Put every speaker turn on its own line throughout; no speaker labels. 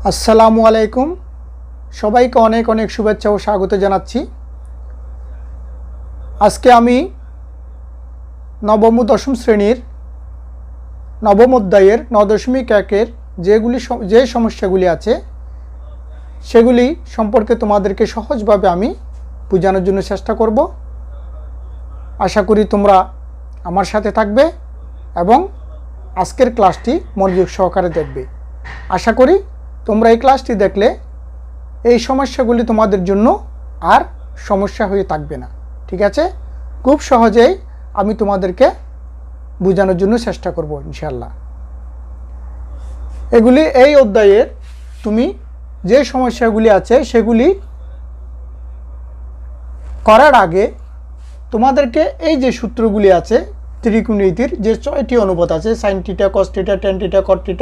আসসালামু আলাইকুম। সবাইকে অনেক অনেক শুভেচ্ছা ও স্বাগত জানাচ্ছি। আজকে আমি নবম ও দশম শ্রেণীর নবম অধ্যায়ের 9.1-এর যে সমস্যাগুলি আছে সেগুলি সম্পর্কে তোমাদেরকে সহজভাবে আমি বোঝানোর জন্য চেষ্টা করব। আশা করি তোমরা আমার সাথে থাকবে এবং আজকের ক্লাসটি মনোযোগ সহকারে দেখবে। আশা করি তোমরা এই ক্লাসটি দেখলে এই সমস্যাগুলি তোমাদের জন্য আর সমস্যা হয়ে থাকবে না। ঠিক আছে? খুব সহজেই আমি তোমাদেরকে বোঝানোর জন্য চেষ্টা করব ইনশাআল্লাহ। এগুলি এই অধ্যায়ের তুমি যে সমস্যাগুলি আছে সেগুলি করার আগে তোমাদেরকে এই যে সূত্রগুলি আছে ত্রিকোণমিতির যে 6টি অনুপাত আছে sin θ cos θ tan θ cot θ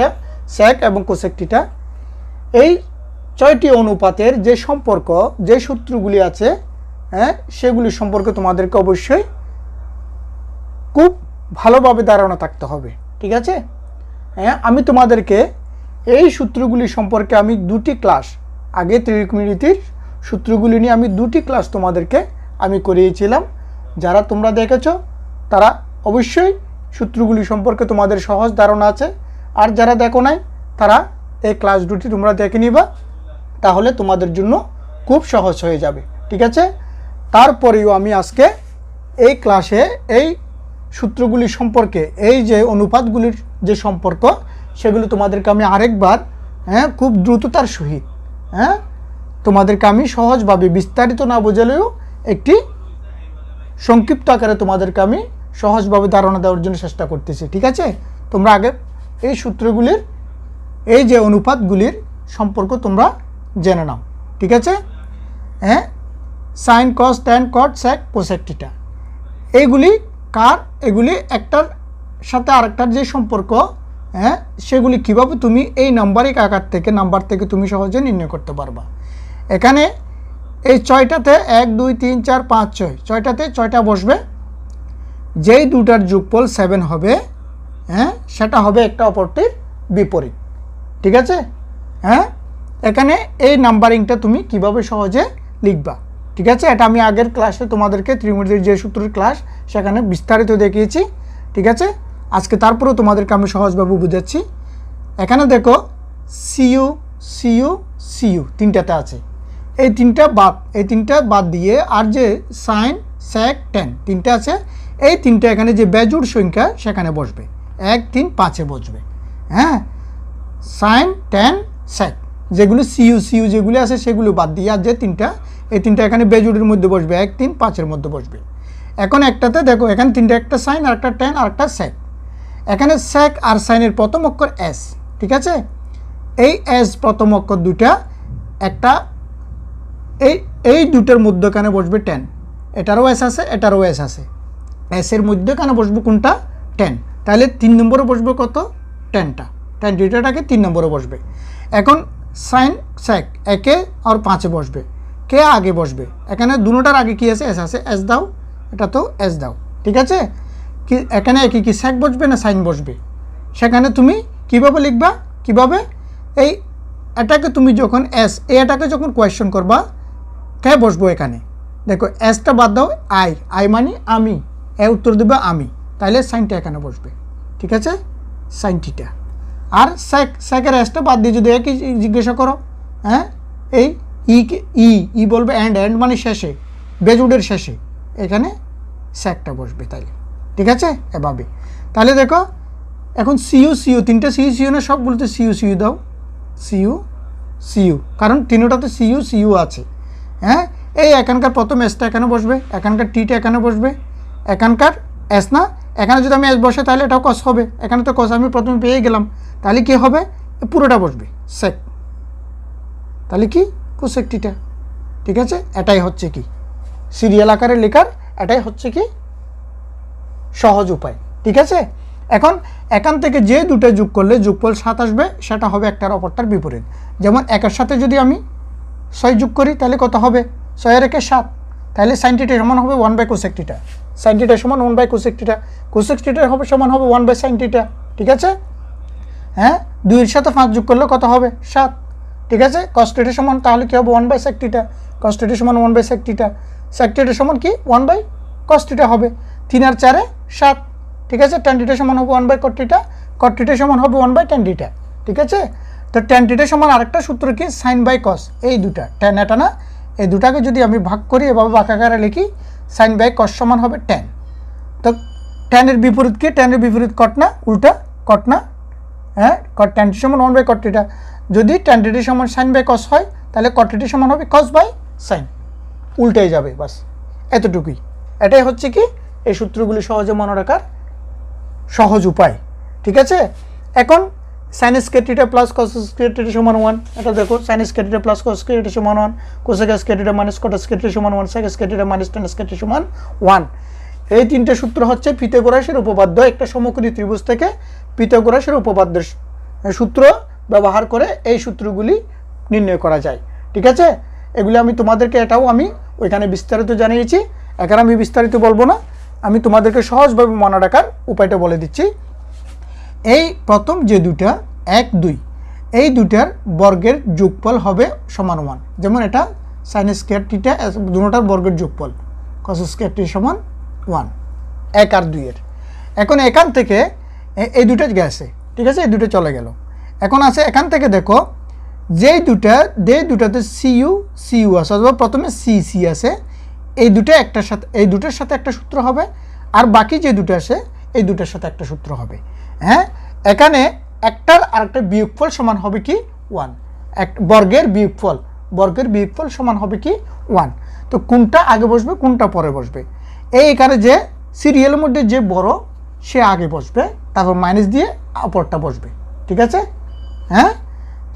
sec এবং cosec θ, এই 6টি অনুপাতের যে সম্পর্ক যে সূত্রগুলি আছে সেগুলি সম্পর্কে তোমাদেরকে অবশ্যই খুব ভালোভাবে ধারণা থাকতে হবে। ঠিক আছে? আমি তোমাদেরকে এই সূত্রগুলি সম্পর্কে আমি দুটি ক্লাস আগে ত্রিকোণমিতির সূত্রগুলি নিয়ে আমি দুটি ক্লাস তোমাদেরকে আমি করিয়েছিলাম। যারা তোমরা দেখেছো তারা অবশ্যই সূত্রগুলি সম্পর্কে তোমাদের সহজ ধারণা আছে, আর যারা দেখো নাই তারা এই ক্লাস দুটি তোমরা দেখে নিবা, তাহলে তোমাদের জন্য খুব সহজ হয়ে যাবে। ঠিক আছে? তারপরেও আমি আজকে এই ক্লাসে এই সূত্রগুলি সম্পর্কে এই যে অনুপাতগুলির যে সম্পর্ক সেগুলো তোমাদেরকে আমি আরেকবার খুব দ্রুততার সহিত তোমাদেরকে আমি সহজভাবে বিস্তারিত না বোঝালেও একটি সংক্ষিপ্ত আকারে তোমাদেরকে আমি সহজভাবে ধারণা দেওয়ার জন্য চেষ্টা করতেছি। ঠিক আছে? তোমরা আগে এই সূত্রগুলির এই যে অনুপাতগুলির সম্পর্ক তোমরা জেনে নাও। ঠিক আছে? sin cos tan cot sec cosec θ এইগুলি কার, এগুলি একটার সাথে আরেকটার যে সম্পর্ক সেগুলি কিভাবে তুমি এই নাম্বারিক আকার থেকে তুমি সহজে নির্ণয় করতে পারবা। এখানে এই 6টাতে 1 2 3 4 5 6 6টাতে 6টা বসবে, যেই দুটার যোগফল 7 হবে সেটা হবে একটা অপরটির বিপরীত। ঠিক আছে? এখানে এই নাম্বারিংটা তুমি কিভাবে সহজে লিখবা। ঠিক আছে? এটা আমি আগের ক্লাসে তোমাদেরকে ত্রিকোণমিতির যে সূত্রের ক্লাস সেখানে বিস্তারিত দেখিয়েছি। ঠিক আছে? আজকে তারপরেও তোমাদেরকে আমি সহজভাবে বুঝাচ্ছি। এখানে দেখো সিইউ সিইউ সিইউ তিনটাতে আছে, এই তিনটা বাদ দিয়ে আর যে সাইন সেক টেন তিনটা আছে, এই তিনটা এখানে যে বেজোড় সংখ্যা সেখানে বসবে 1 3 5-এ বসবে। সাইন টেন সেক যেগুলো সিইউ যেগুলো আছে সেগুলো বাদ দিয়ে আর যে এই তিনটা এখানে বেজোড়ের মধ্যে বসবে 1 3 5-এর মধ্যে বসবে। এখন একটাতে দেখো এখানে তিনটা, একটা সাইন আর একটা টেন আর একটা সেক। এখানে সেক আর সাইনের প্রথম অক্ষর এস। ঠিক আছে? এই এস প্রথম অক্ষর দুটা, একটা এই দুটার মধ্যখানে বসবে 10, এটারও এস আছে এটারও এস আছে, এসের মধ্যখানে বসবে কোনটা 10, তাহলে 3 নম্বরে বসবে কত 10টা, 10 দুটাটাকে 3 নম্বরে বসবে। এখন সাইন সেক 1 আর 5-এ বসবে, কে আগে বসবে? এখানে দুটোটার আগে কি আছে? এস আছে, এস দাও, এটা তো এস দাও। ঠিক আছে? কি এখানে কি সেক বসবে না সাইন বসবে? সেখানে তুমি কিভাবে লিখবা? কিভাবে এই এটাকে তুমি যখন এটাকে যখন কোয়েশ্চন করবা কে বসবো এখানে, দেখো এসটা বাদ দাও, আই মানে আমি, উত্তর দেবে আমি, তাহলে সাইনটা এখানে বসবে। ঠিক আছে? Sine theta. আর সেকের এসটা বাদ দিয়ে যদি একই জিজ্ঞাসা করো এই ই বলবে এন্ড মানে শেষে, বেজোড়ের শেষে, এখানে সেকটা বসবে। তাইলে ঠিক আছে? এভাবে তাহলে দেখো এখন সিইউ তিনটা সিইউ না, সবগুলোতে সিইউ দাও, সিইউ কারণ তিনটাতে সিইউ আছে। এই এখানকার প্রথম এসটা এখানে বসবে, এখানকার টিটা এখানে বসবে, এখানকার এস না, এখানে যদি আমি এস বসে তাহলে এটাও কস হবে, এখানে তো কস আমি প্রথমে পেয়ে গেলাম, তাহলে কি হবে পুরোটা বসবে সেক, তাহলে কি কোসেক থিটা। ঠিক আছে? এটাই হচ্ছে কি সিরিয়াল আকারে লেখার, এটাই হচ্ছে কি সহজ উপায়। ঠিক আছে? এখন এখান থেকে যে দুটো যোগ করলে যোগফল 7 আসবে, সেটা হবে একটার অপরটার বিপরীত। যেমন একের সাথে যদি আমি 6 যোগ করি তাহলে কত হবে? 6 আর 1 7, তাহলে সাইন থিটা সমান হবে 1/কোসেক থিটা, সাইন থিটা সমান 1/কোসেক থিটা, কোসেক থিটা হবে সমান হবে 1/সাইন থিটা। ঠিক আছে? 2 এর সাথে 5 যোগ করলে কত হবে? 7, ঠিক আছে, cos θ সমান তাহলে কি হবে 1/sec θ, cos θ সমান 1/sec θ, sec θ সমান কি 1/cos θ হবে, 3 আর 4 7, ঠিক আছে। tan θ সমান হবে 1/cot θ, cot θ সমান হবে 1/tan θ, ঠিক আছে। তো tan θ সমান আরেকটা সূত্র কি sin বাই cos, এই দুটা tan এটা না, এই দুটাকে যদি আমি ভাগ করি এভাবে বাঁকাকারে লিখি sin বাই cos সমান হবে tan। তো tan এর বিপরীত কি, tan এর বিপরীত cot না, উল্টা cot না, হ্যাঁ cot tan θ সমান 1/cot θ, যদি tan θ সমান sin বাই cos হয় তাহলে cot θ সমান হবে cos বাই sin, উল্টাই যাবে, বাস এতটুকুই। এটাই হচ্ছে কি এই সূত্রগুলি সহজে মনে রাখার সহজ উপায়, ঠিক আছে। এখন sin square θ plus cos square θ সমান 1, এটা দেখো sin square θ plus cos square θ সমান 1, cos square θ minus cot square θ সমান 1, sec square θ minus tan square θ সমান 1। এই তিনটে সূত্র হচ্ছে পিথাগোরাসের উপপাদ্য, একটা সমকোণী ত্রিভুজ থেকে পিথাগোরাসের উপপাদ্যের সূত্র ব্যবহার করে এই সূত্রগুলি নির্ণয় করা যায়, ঠিক আছে। এগুলি আমি তোমাদেরকে, এটাও আমি ওইখানে বিস্তারিত জানিয়েছি, এখানে আমি বিস্তারিত বলবো না, আমি তোমাদেরকে সহজভাবে মনে রাখার উপায়টা বলে দিচ্ছি। এই প্রথম যে দুটা 1 2, এই দুটার বর্গের যোগফল হবে সমান 1, যেমন এটা sin স্কয়ার θ দুটোটার বর্গের যোগফল cos স্কয়ার θ সমান 1, 1 আর 2 এর। এখন এখান থেকে এই দুটো গেছে, ঠিক আছে, এই দুটো চলে গেল। এখন আছে এখান থেকে দেখো যেই দুটাতে সিইউ আছে অথবা প্রথমে সি আছে, এই দুটো একটার সাথে, এই দুটোর সাথে একটা সূত্র হবে, আর বাকি যে দুটো আছে এই দুটোর সাথে একটা সূত্র হবে, হ্যাঁ। এখানে একটার আরেকটা বিয়োগফল সমান হবে কি 1, এক বর্গের বিয়োগফল সমান হবে কি 1। তো কোনটা আগে বসবে কোনটা পরে বসবে, এইখানে যে সিরিয়ালের মধ্যে যে বড় সে আগে বসবে, তারপর মাইনাস দিয়ে অপরটা বসবে, ঠিক আছে, হ্যাঁ।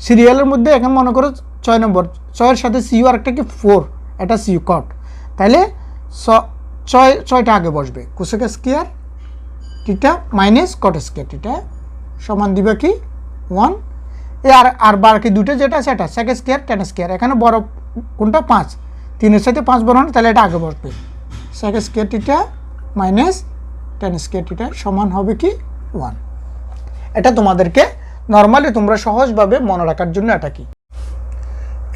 সিরিয়ালের মধ্যে এখন মনে করো 6 নম্বর, 6 এর সাথে সিইউ আরেকটা কি 4, এটা সিইউ কট, তাহলে 6টা আগে বসবে, cosec square θ minus cot square θ সমান দিবে কি 1। আর বাকি দুটো যেটা আছে এটা sec স্কয়ার tan স্কয়ার, এখানে বড় কোনটা 5, 3 এর সাথে 5 বড় না, তাহলে এটা আগে বসবে, sec square θ minus tan square θ সমান হবে কি 1। এটা তোমাদেরকে নর্মালি তোমরা সহজভাবে মনে রাখার জন্য এটা কি,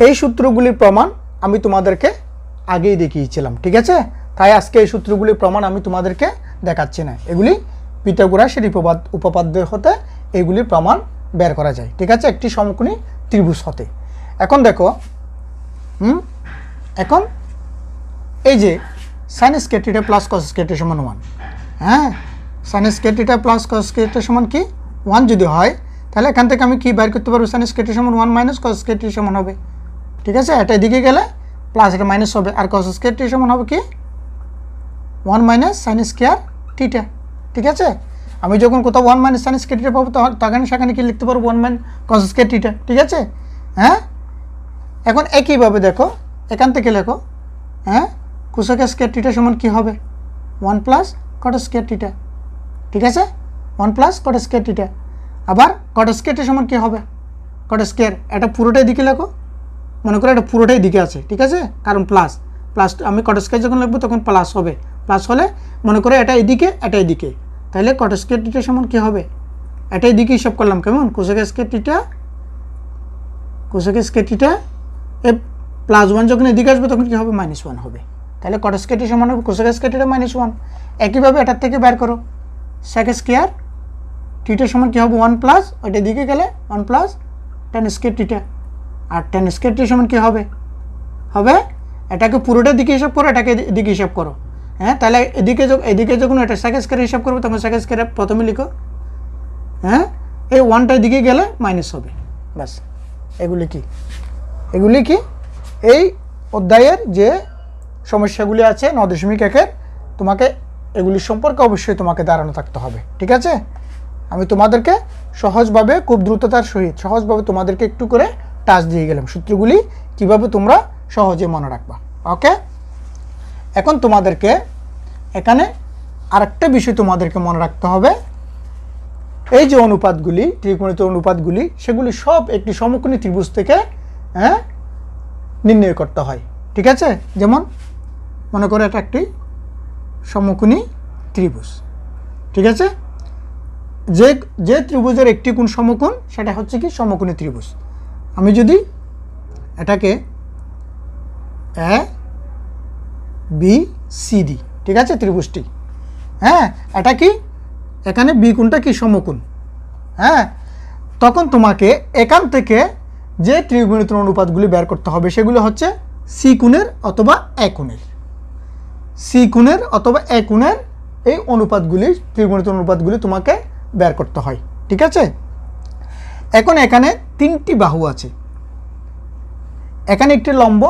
এই সূত্রগুলির প্রমাণ আমি তোমাদেরকে আগেই দেখিয়েছিলাম, ঠিক আছে। তাই আজকে এই সূত্রগুলির প্রমাণ আমি তোমাদেরকে দেখাচ্ছি না, এগুলি পিথাগোরাসের উপপাদ্য হতে এগুলির প্রমাণ বের করা যায়, ঠিক আছে, একটি সমকোণী ত্রিভুজ হতে। এখন দেখো এখন এই যে sin square θ plus cos square θ সমান 1, হ্যাঁ, sin square θ plus cos square θ সমান কি 1 যদি হয়, তাহলে এখান থেকে আমি কি বের করতে পারবো, sin স্কয়ার θ সমান 1 মাইনাস cos স্কয়ার θ সমান হবে, ঠিক আছে। এটা এদিকে গেলে প্লাস এটা মাইনাস হবে, আর cos স্কয়ার θ সমান হবে কি 1 মাইনাস sin স্কয়ার θ, ঠিক আছে। আমি যখন কোথাও 1 মাইনাস sin স্কয়ার θ পাবো তখন সেখানে কি লিখতে পারবো 1 মাইনাস cos স্কয়ার θ, ঠিক আছে, হ্যাঁ। এখন একইভাবে দেখো এখান থেকে লেখো, হ্যাঁ, কোসেক স্কয়ার θ সমান কি হবে 1 প্লাস cot স্কয়ার θ, ঠিক আছে, 1 প্লাস cot স্কয়ার θ। আবার cot স্কয়ার θ সমান কি হবে cot স্কয়ার, এটা পুরোটাই দিকে লেখো, মনে করো এটা পুরোটাই দিকে আছে, ঠিক আছে, কারণ প্লাস আমি cot স্কয়ার যখন লিখবো তখন প্লাস হবে, প্লাস হলে মনে করো এটা এদিকে এটা এদিকে, তাহলে cot স্কয়ার θ সমান কি হবে, এটা এদিকে হিসাব করলাম কেমন, কোসেক স্কয়ার θ এ প্লাস 1 যখন এদিকে আসবে তখন কি হবে -1 হবে, তাহলে cot স্কয়ার θ সমান হবে কোসেক স্কয়ার θ -1। একইভাবে এটার থেকে বের করো sec স্কয়ার θ সমান কি হবে 1 প্লাস, ওইটা দিকে গেলে 1 প্লাস tan স্কয়ার θ, আর tan স্কয়ার θ সমান কি হবে এটাকে পুরোটা দিকে হিসাব করো, এটাকে এদিকে হিসাব করো, হ্যাঁ, তাহলে এদিকে যখন এটা sec স্কয়ার হিসাব করবে তখন sec স্কয়ার প্রথমে লিখো, হ্যাঁ, এই 1টা দিকে গেলে মাইনাস হবে, বাস। এগুলি কি এই অধ্যায়ের যে সমস্যাগুলি আছে 9.1-এর, তোমাকে এগুলি সম্পর্কে অবশ্যই তোমাকে ধারণা থাকতে হবে, ঠিক আছে। আমি তোমাদেরকে সহজভাবে খুব দ্রুততার সহিত সহজভাবে তোমাদেরকে একটু করে টাচ দিয়ে গেলাম সূত্রগুলি কিভাবে তোমরা সহজে মনে রাখবা, ওকে। এখন তোমাদেরকে এখানে আরেকটা বিষয় তোমাদেরকে মনে রাখতে হবে, এই যে অনুপাতগুলি ত্রিকোণিত অনুপাতগুলি সেগুলি সব একটি সমকোণী ত্রিভুজ থেকে নির্ণয় করতে হয়, ঠিক আছে। যেমন মনে করো এটা একটি সমকোণী ত্রিভুজ, ঠিক আছে, যে ত্রিভুজের একটি কোণ সমকোণ সেটা হচ্ছে কি সমকোণী ত্রিভুজ। আমি যদি এটাকে এ বি সি ডি, ঠিক আছে, ত্রিভুজটি। হ্যাঁ, এটা কি এখানে বি কোণটা কি সমকোণ। হ্যাঁ, তখন তোমাকে এখান থেকে যে ত্রিগুণিত অনুপাতগুলি বের করতে হবে সেগুলো হচ্ছে সি কোণের অথবা এ কোণের, সি কোণের অথবা এ কোণের এই অনুপাতগুলি, ত্রিগুণিত অনুপাতগুলি তোমাকে বের করতে হয়, ঠিক আছে। এখন এখানে তিনটি বাহু আছে, এখানে একটি লম্ব,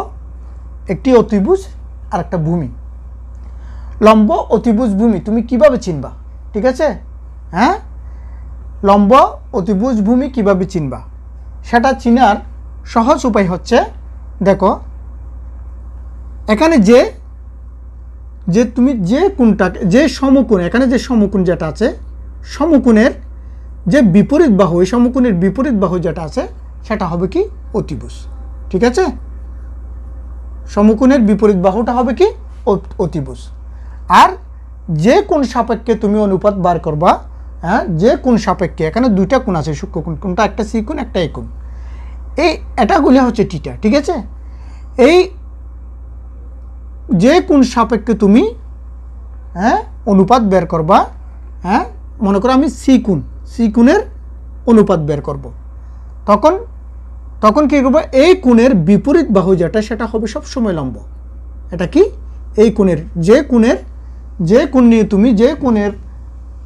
একটি অতিভুজ আর একটা ভূমি। লম্ব, অতিভুজ, ভূমি তুমি কিভাবে চিনবা, ঠিক আছে। হ্যাঁ, লম্ব, অতিভুজ, ভূমি কিভাবে চিনবা, সেটা চিনার সহজ উপায় হচ্ছে, দেখো এখানে যে যে তুমি যে কোণটাকে, যে সমকোণ, এখানে যে সমকোণ যেটা আছে, সমকোণের যে বিপরীত বাহু, এই সমকোণের বিপরীত বাহু যেটা আছে সেটা হবে কি অতিভুজ, ঠিক আছে। সমকোণের বিপরীত বাহুটা হবে কি অতিভুজ। আর যে কোণ সাপেক্ষে তুমি অনুপাত বার করবা, হ্যাঁ, যে কোণ সাপেক্ষে, এখানে দুইটা কোণ আছে সূক্ষ্মকোণ, কোনটা একটা সি কোণ একটা এ কোণ, এটাগুলি হচ্ছে টিটা, ঠিক আছে। এই যে কোণ সাপেক্ষে তুমি হ্যাঁ অনুপাত বের করবা, হ্যাঁ, মনে করো আমি সি কোণের অনুপাত বের করব, তখন কী করবো, এই কোণের বিপরীত বাহু যেটা সেটা হবে সবসময় লম্ব। এটা কি এই কোণের যে কোণ নিয়ে তুমি যে কোণের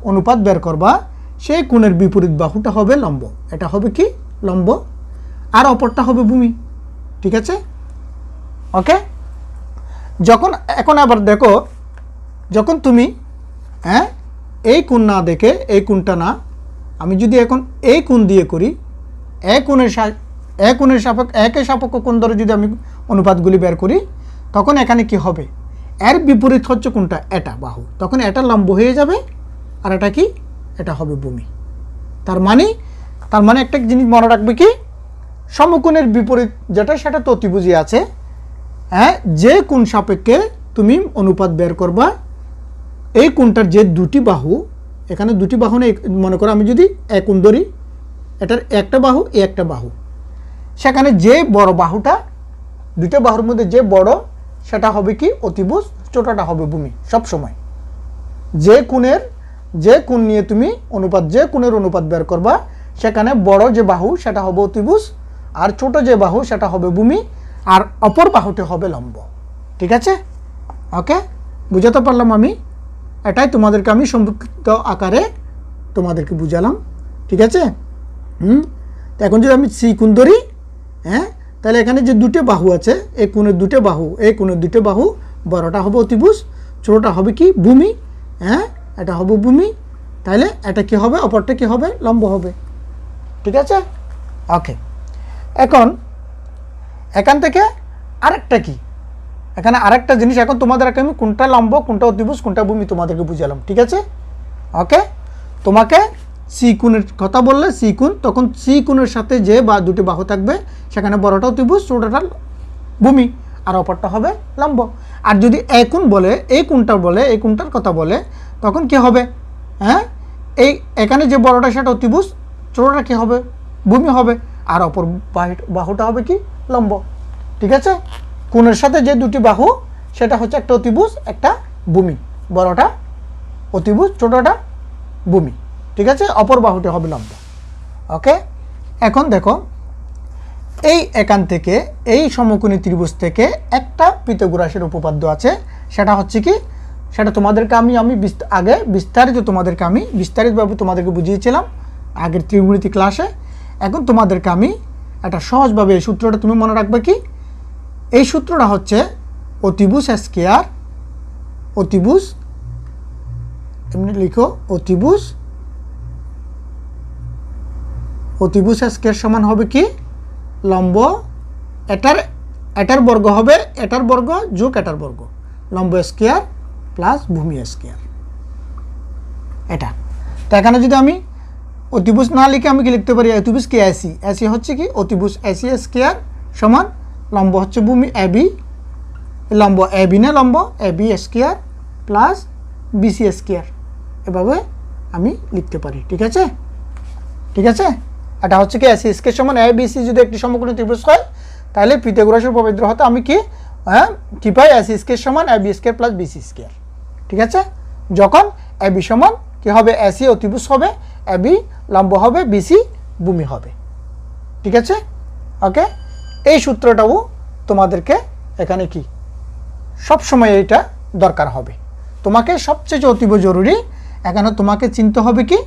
অনুপাত বের করবা সেই কোণের বিপরীত বাহুটা হবে লম্ব, এটা হবে কি লম্ব, আর অপরটা হবে ভূমি, ঠিক আছে। ওকে, এখন আবার দেখো, যখন তুমি হ্যাঁ এই কোণ না দেখে, এই কোণটা না, আমি যদি এখন এই কোণ দিয়ে করি, কোণের সাপেক্ষ কোণ ধরে যদি আমি অনুপাতগুলি বের করি, তখন এখানে কি হবে, এর বিপরীত হচ্ছে কোনটা, এটা বাহু, তখন এটা লম্ব হয়ে যাবে, আর এটা কি, এটা হবে ভূমি। তার মানে একটা জিনিস মনে রাখবে কি, সমকোণের বিপরীত যেটা সেটা তো অতিভুজই আছে। হ্যাঁ, যে কোণ সাপেক্ষে তুমি অনুপাত বের করবা, এই কোণটার যে দুটি বাহু, এখানে দুটি বাহু নেই, মনে করো আমি যদি এক কোণ ধরি, এটার একটা বাহু একটা বাহু, সেখানে যে বড় বাহুটা, দুটো বাহুর মধ্যে যে বড় সেটা হবে কি অতিভুজ, ছোটটা হবে ভূমি। সব সময় যে কোণ নিয়ে তুমি যে কোণের অনুপাত বের করবা, সেখানে বড় যে বাহু সেটা হবে অতিভুজ, আর ছোট যে বাহু সেটা হবে ভূমি, আর অপর বাহুটি হবে লম্ব, ঠিক আছে। ওকে, বুঝাতে পারলাম আমি, এটাই তোমাদেরকে আমি সংক্ষিপ্ত আকারে তোমাদেরকে বুঝালাম, ঠিক আছে। এখন যদি আমি সি কোণ ধরি, হ্যাঁ, তাহলে এখানে যে দুটো বাহু আছে, এই কোণের দুটো বাহু, বড়টা হবে অতিভুজ, ছোটটা হবে কি ভূমি। হ্যাঁ, এটা হবে ভূমি, তাহলে এটা কি হবে, অপরটা কি হবে, লম্ব হবে, ঠিক আছে। ওকে, এখান থেকে আরেকটা কি, এখানে আরেকটা জিনিস, এখন তোমাদেরকে আমি কোনটা লম্ব, কোনটা অতিভুজ, কোনটা ভূমি তোমাদেরকে বুঝালাম, ঠিক আছে। ওকে, তোমাকে সি কোণের কথা বললে, সি কোণ, তখন সি কোণের সাথে যে দুটি বাহু থাকবে, সেখানে বড়টা অতিভুজ, ছোটটা ভূমি, আর অপরটা হবে লম্ব। আর যদি এই কোণ বলে, এই কোণটার কথা বলে, তখন কি হবে, হ্যাঁ, এখানে যে বড়টা সেটা অতিভুজ, ছোটটা কি হবে, ভূমি হবে, আর অপর বাহুটা হবে কি লম্ব, ঠিক আছে। কোণের সাথে যে দুটি বাহু সেটা হচ্ছে একটা অতিভুজ একটা ভূমি, বড়টা অতিভুজ, ছোটটা ভূমি, ঠিক আছে, অপর বাহুটি হবে লম্ব। ওকে, এখন দেখো, এখান থেকে এই সমকোণী ত্রিভুজ থেকে একটা পিথাগোরাসের উপপাদ্য আছে, সেটা হচ্ছে কি, সেটা তোমাদেরকে আমি আগে বিস্তারিতভাবে তোমাদেরকে বুঝিয়েছিলাম আগের ত্রিগুণিত ক্লাসে। এখন তোমাদেরকে আমি একটা সহজভাবে এই সূত্রটা তুমি মনে রাখবে কি, এই সূত্রটা হচ্ছে অতিভুজ স্কয়ার, এমনি লিখো, অতিভুজ স্কয়ার সমান হবে কি লম্ব, এটার বর্গ হবে এটার বর্গ যোগ এটার বর্গ, লম্ব স্কয়ার প্লাস ভূমি স্কয়ার, এটা। তো এখানে যদি আমি অতিভুজ না লিখে আমি কি লিখতে পারি, অতিভুজ কি এসি হচ্ছে কি অতিভুজ এসি স্কয়ার সমান লম্ব হচ্ছে ভূমি এবি, লম্ব এবি না লম্ব AB square plus BC square, এভাবে আমি লিখতে পারি, ঠিক আছে, ঠিক আছে। এটা হচ্ছে কি এসি স্কয়ার সমান এবিসি যদি একটি সমকোণী ত্রিভুজ হয়, তাহলে পিথাগোরাসের উপপাদ্য হতে আমি কি পাই AC স্কয়ার সমান AB square plus BC square. ঠিক আছে, যখন AB সমান কি হবে AC অতিভুজ হবে, AB লম্ব হবে, BC ভূমি হবে। ঠিক আছে, ওকে। এই সূত্রটাও তোমাদেরকে এখানে কি সব সময় এটা দরকার হবে। তোমাকে সবচেয়ে অতীব জরুরি এখানে তোমাকে চিনতে হবে কি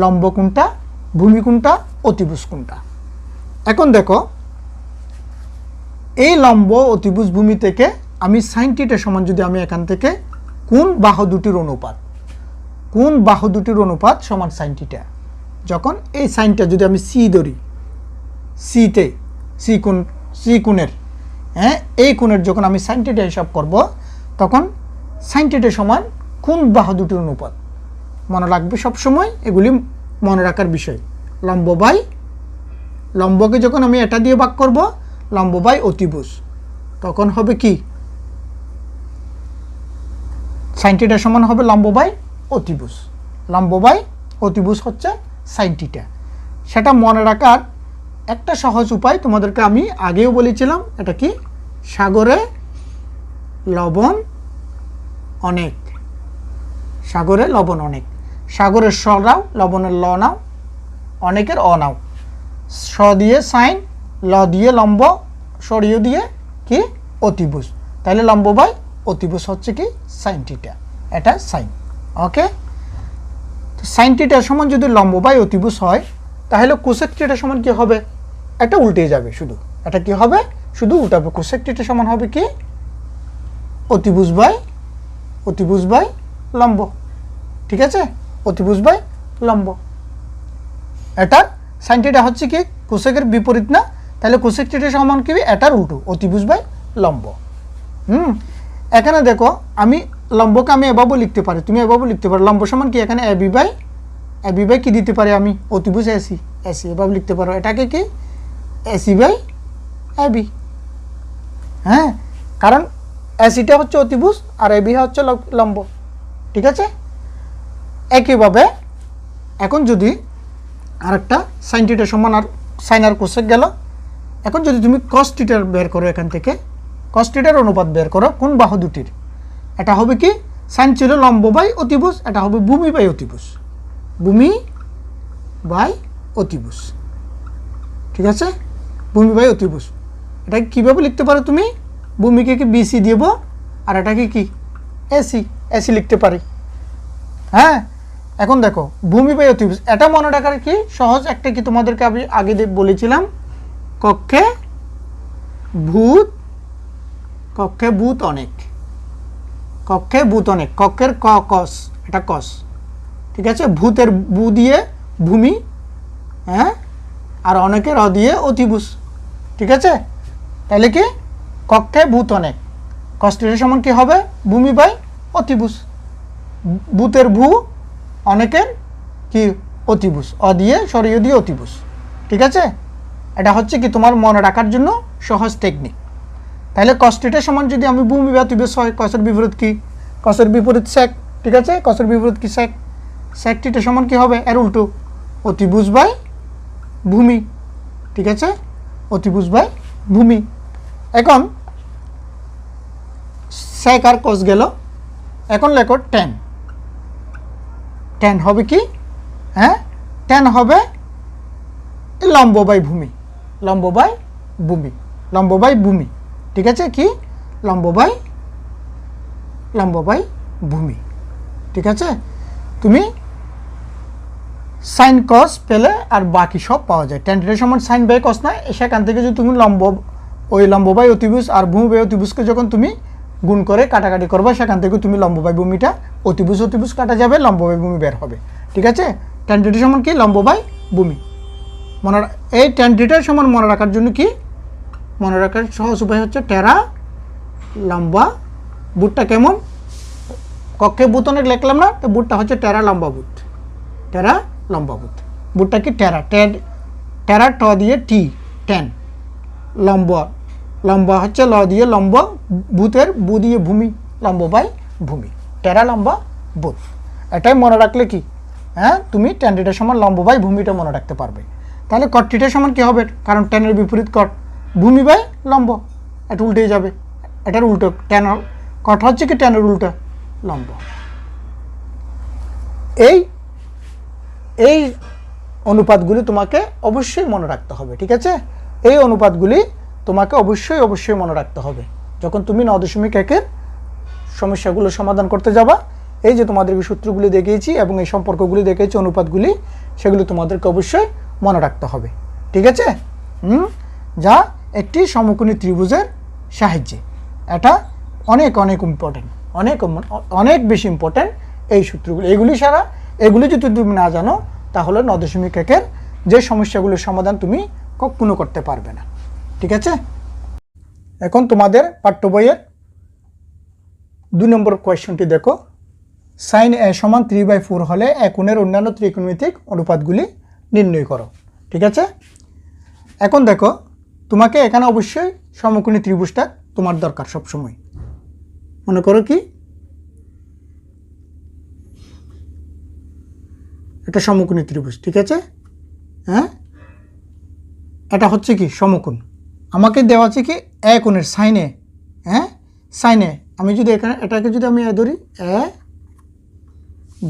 লম্ব কোনটা, ভূমি কোনটা, অতিভুজ কোনটা। এখন দেখো এই লম্ব অতিভুজ ভূমি থেকে আমি sin θ সমান যদি আমি এখান থেকে কোন বাহু দুটির অনুপাত সমান sin θ, যখন এই সাইনটা যদি আমি সি ধরি, সি কোণের এই কোণের যখন আমি sin θ হিসাব করব তখন sin θ সমান কোন বাহু দুটির অনুপাত। মনে রাখবে সবসময়, এগুলি মনে রাখার বিষয়। লম্বকে যখন আমি এটা দিয়ে ভাগ করব লম্ব বাই অতিভুজ, তখন হবে কি sin θ সমান হবে লম্ব বাই অতিভুজ। লম্ব বাই অতিভুজ হচ্ছে sin θ। সেটা মনে রাখার একটা সহজ উপায় তোমাদেরকে আমি আগেও বলেছিলাম, এটা কি সাগরে লবণ অনেক, সাগরে লবণ অনেক। সাগরের স নাও, লবণের ল নাও, অনেকের অ নাও। স দিয়ে সাইন, ল দিয়ে লম্ব, সরিয়ে দিয়ে কি অতিভুজ। তাহলে লম্ব বাই অতিভুজ হচ্ছে কি sin θ, এটা সাইন। ওকে, sin θ সমান যদি লম্ব বাই অতিভুজ হয় তাহলে কোসেক θ সমান কি হবে, এটা উল্টে যাবে শুধু। এটা কি হবে, শুধু উল্টাবে। কোসেক θ সমান হবে কি অতিভুজ বাই লম্ব। ঠিক আছে, অতিভুজ বাই লম্ব। এটা sin θ হচ্ছে কি কোসেকের বিপরীত না, তাহলে কোসেক θ সমান কি এটার উল্টো, অতিভুজ বাই লম্ব। এখানে দেখো আমি লম্বকে আমি এভাবে লিখতে পারি, তুমি এভাবে লিখতে পারো। লম্ব সমান কি এখানে AB বাই কি দিতে পারি আমি, অতিভুজ AC এভাবে লিখতে পারো। এটাকে কি AC বাই AB। হ্যাঁ, কারণ ACটা হচ্ছে অতিভুজ আর AB হচ্ছে লম্ব। ঠিক আছে, একইভাবে এখন যদি আরেকটা sin θ সমান আর সাইন আর কোসেক গেল। এখন যদি তুমি cos θ বের করো, এখান থেকে cos θ অনুপাত বের করো কোন বাহু দুটির, এটা হবে কি সাইন ছিল লম্ব বাই অতিভুজ, এটা হবে ভূমি বাই অতিভুজ, ভূমি বাই অতিভুজ। ঠিক আছে, ভূমি বাই অতিভুজ। এটাকে কীভাবে লিখতে পারো তুমি, ভূমিকে কি BC দেব আর এটাকে কি AC লিখতে পারি। হ্যাঁ, এখন দেখো ভূমি বাই অতিভুজ, এটা মনে রাখার কি সহজ একটা কি তোমাদেরকে আমি আগে বলেছিলাম, কক্ষে ভূত অনেক, কক্ষের কস, এটা কস। ঠিক আছে, ভূতের ভূ দিয়ে ভূমি, হ্যাঁ, আর অনেকের অ দিয়ে অতিভুজ। ঠিক আছে, তাহলে কি কক্ষে ভূত অনেক, cos θ সমান কি হবে ভূমি বাই অতিভুজ। ভূতের ভূ, অনেকের কি অতিভুজ, অ দিয়ে সরিয়ে দিয়ে অতিভুজ। ঠিক আছে, এটা হচ্ছে কি তোমার মনে রাখার জন্য সহজ টেকনিক। তাহলে cos θ সমান যদি আমি ভূমি বা অতিভুজ হয়, কসের বিপরীত কি, কসের বিপরীত sec। ঠিক আছে, কসের বিপরীত কি sec θ সমান কি হবে এর উল্টো, অতিভুজ বাই ভূমি। ঠিক আছে, অতিভুজ বাই ভূমি। এখন sec আর cos গেল, এখন লেখো tan হবে কি, হ্যাঁ, tan হবে লম্ব বাই ভূমি, লম্ব বাই ভূমি। ঠিক আছে, কি লম্ব বাই ভূমি। ঠিক আছে, তুমি সাইন কস পেলে আর বাকি সব পাওয়া যায়। tan θ সমান সাইন বাই কস না, সেখান থেকে যদি তুমি লম্ব বাই অতিভুজ আর ভূমি বাই অতিভুজকে যখন তুমি গুণ করে কাটাকাটি করবে, সেখান থেকে তুমি লম্ব বাই ভূমিটা, অতিভুজ কাটা যাবে, লম্ব বাই ভূমি বের হবে। ঠিক আছে, tan θ সমান কি লম্ব বাই ভূমি। এই tan θ সমান মনে রাখার জন্য কি, মনে রাখার সহজ উপায় হচ্ছে টেরা লম্বা বুটটা কেমন, কক্ষে বুট অনেক লিখলাম না, তো বুটটা হচ্ছে টেরা লম্বা বুট, বুটটা কি টেরা ট দিয়ে টি, টেন, লম্বা হচ্ছে ল দিয়ে লম্ব, ভূতের বু দিয়ে ভূমি, লম্ব বাই ভূমি, টেরা লম্বা বুট। এটাই মনে রাখলে কি, হ্যাঁ, তুমি tan θ সমান লম্ব বাই ভূমিটা মনে রাখতে পারবে। তাহলে cot θ সমান কি হবে, কারণ tan এর বিপরীত cot, ভূমি বাই লম্ব, এটা উল্টে যাবে, এটার উল্টো ট্যান, কটা হচ্ছে কি ট্যানের উল্টো লম্ব। এই এই অনুপাতগুলি তোমাকে অবশ্যই মনে রাখতে হবে, ঠিক আছে? এই অনুপাতগুলি তোমাকে অবশ্যই মনে রাখতে হবে যখন তুমি 9.1-এর সমস্যাগুলো সমাধান করতে যাবা। এই যে তোমাদেরকে সূত্রগুলি দেখিয়েছি এবং এই সম্পর্কগুলি দেখিয়েছি, অনুপাতগুলি, সেগুলি তোমাদেরকে অবশ্যই মনে রাখতে হবে, ঠিক আছে? যা একটি সমকোণী ত্রিভুজের সাহায্যে, এটা অনেক ইম্পর্টেন্ট, অনেক বেশি ইম্পর্টেন্ট এই সূত্রগুলি। এগুলি যদি তুমি না জানো তাহলে 9.1-এর যে সমস্যাগুলোর সমাধান তুমি কখনো করতে পারবে না, ঠিক আছে? এখন তোমাদের পাঠ্য বইয়ের 2 নম্বর কোয়েশ্চনটি দেখো। sin a সমান 3/4 হলে এক কোণের অন্যান্য ত্রিকোণমিতিক অনুপাতগুলি নির্ণয় করো, ঠিক আছে? এখন দেখো, তোমাকে এখানে অবশ্যই সমকোণী ত্রিভুজটা তোমার দরকার সবসময়। মনে করো কি এটা সমকোণী ত্রিভুজ, ঠিক আছে? হ্যাঁ, এটা হচ্ছে কি সমকোণ। আমাকে দেওয়া আছে কি এ কোণের সাইনে, সাইনে আমি যদি এখানে এটাকে যদি আমি ধরি A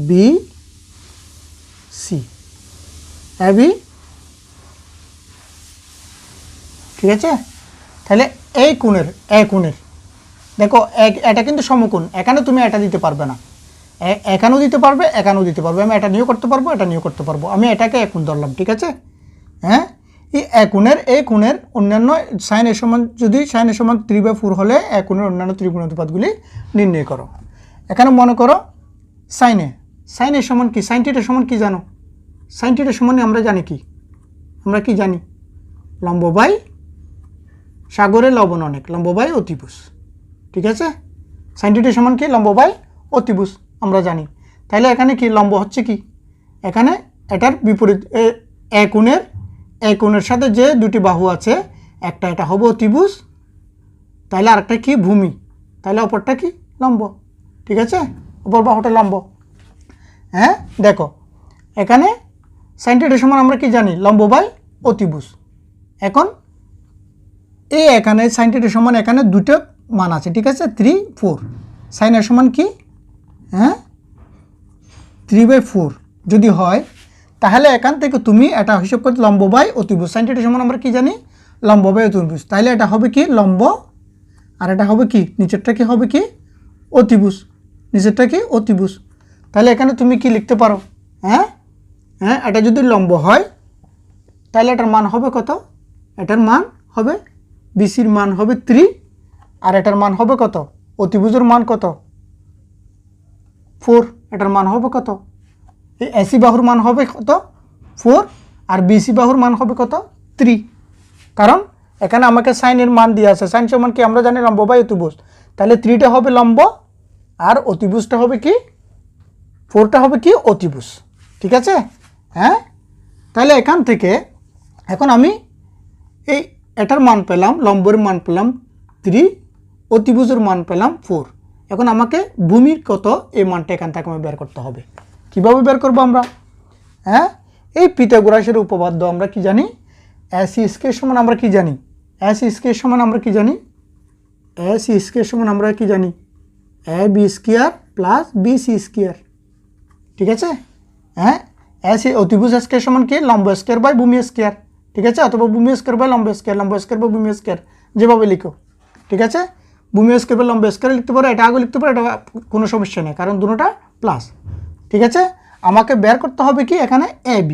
B C, A B, ঠিক আছে? তাহলে এই কোণের দেখো এটা কিন্তু সমকোণ, এখানে তুমি এটা দিতে পারবে না, এখানেও দিতে পারবে, এখানেও দিতে পারবে, আমি এটা নিয়েও করতে পারবো, এটা নিয়েও করতে পারবো, আমি এটাকে এক কোণ ধরলাম, ঠিক আছে? এই কোণের অন্যান্য সাইন এর সমান, যদি সাইন এর সমান 3/4 হলে এক কোণের অন্যান্য ত্রিকোণ অনুপাতগুলি নির্ণয় করো। এখানে মনে করো সাইন এর সমান কি, সাইন থিটার সমান কি জানো? সাইন থিটার সমান আমরা জানি কি, আমরা কি জানি? লম্ব বাই সাগরে লবণ অনেক, লম্ব বাই অতিভুজ, ঠিক আছে? সাইন থিটার সমান কি? লম্ব বাই অতিভুজ আমরা জানি। তাহলে এখানে কি লম্ব হচ্ছে কি, এখানে এটার বিপরীত এই কোণের সাথে যে দুটি বাহু আছে, একটা এটা হবে অতিভুজ, তাহলে আরেকটা কি ভূমি, তাহলে অপরটা কি লম্ব, ঠিক আছে? অপর বাহুটা লম্ব। দেখো এখানে সাইন থিটার সমান আমরা কি জানি? লম্ব বাই অতিভুজ। এখন এখানে সাইন থিটার সমান এখানে দুটো মান আছে, ঠিক আছে? 3, 4। সাইনের সমান কি 3/4 যদি হয়, তাহলে এখান থেকে তুমি এটা হিসাব করতে লম্ব বাই অতিভুজ। সাইন থিটার সমান আমরা কি জানি? লম্ব বাই অতিভুজ। তাহলে এটা হবে কি লম্ব, আর এটা হবে কি নিচেরটা কি হবে কি অতিভুজ, নিচেরটা কি অতিভুজ। তাহলে এখানে তুমি কি লিখতে পারো? এটা যদি লম্ব হয় তাহলে এটার মান হবে কত? এটার মান হবে বিসির মান হবে 3, আর এটার মান হবে কত? অতিভুজের মান কত? 4। এটার মান হবে কত? এই এসি বাহুর মান হবে কত? 4, আর বিসি বাহুর মান হবে কত? 3। কারণ এখানে আমাকে সাইনের মান দিয়ে আছে, সাইন সমান কি আমরা জানি লম্ব বাই অতিভুজ। তাহলে 3টা হবে লম্ব আর অতিভুজটা হবে কি 4টা হবে কি অতিভুজ, ঠিক আছে? তাহলে এখান থেকে এখন আমি এটার মান পেলাম, লম্বের মান পেলাম 3, অতিভুজের মান পেলাম 4। এখন আমাকে ভূমির কত এই মানটা এখান থেকে আমি বের করতে হবে। কিভাবে বের করবো আমরা? এই পিথাগোরাসের উপপাদ্য আমরা কি জানি? AC স্কয়ার সমান আমরা কি জানি? AC স্কয়ার সমান আমরা কি জানি? AC স্কয়ার সমান আমরা কি জানি? AB square plus BC square, ঠিক আছে? AC অতিভুজ স্কয়ার সমান কি? লম্ব স্কয়ার বাই ভূমি স্কয়ার, ঠিক আছে? অথবা ভূমি স্কয়ার বাই লম্ব স্কয়ার, লম্ব স্কয়ার বাই ভূমি স্কয়ার, যেভাবে লিখো, ঠিক আছে? ভূমি স্কয়ার বাই লম্ব স্কয়ার লিখতে পারো, এটা আগে লিখতে পারো, এটা কোনো সমস্যা নেই, কারণ দুটোটা প্লাস, ঠিক আছে? আমাকে বের করতে হবে কি এখানে AB,